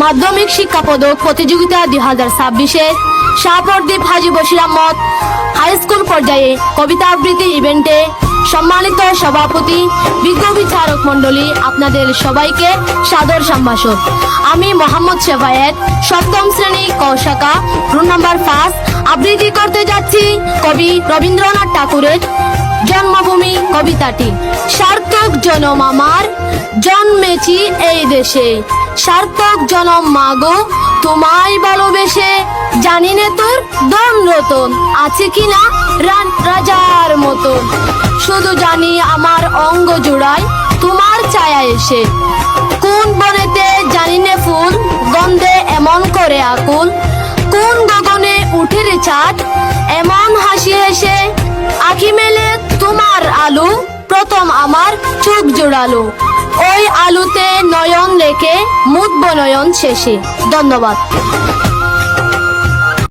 মাধ্যমিক শিক্ষা পদক প্রতিযোগিতা 2026-এ শাহপরদীপ হাজী বশির আহমদ হাই স্কুল পর্যায়ে কবিতা আবৃত্তি ইভেন্টে সম্মানিত সভাপতি, বিজ্ঞ বিচারক মণ্ডলী, আপনাদের সবাইকে সাদর সম্ভাষণ। আমি মোহাম্মদ শেফায়েত, সপ্তম শ্রেণী ক শাখা, রুম নাম্বার 5 আবৃত্তি করতে যাচ্ছি কবি রবীন্দ্রনাথ ঠাকুরের জন্মভূমি কবিতাটি। সার্থক জনম আমার, জন্মেছি এই দেশে, সার্থক জনম মাগো তোমায় ভালোবেসে, জানি নে তোর ধন রতন আছে কিনা রাজার মতন, শুধু জানি আমার অঙ্গ জোড়ায় তোমার ছায়া এসে, কোন বনেতে জানি নে ফুল গন্ধে এমন করে আকুল, কোন গগনে উঠে রে চাঁদ এমন হাসি হেসে, আঁখি মেলে তোমার আলো প্রথম আমার চোখ জোড়ালো, ওই আলুতে নয়ন রেখে মুদব নয়ন শেষে। ধন্যবাদ।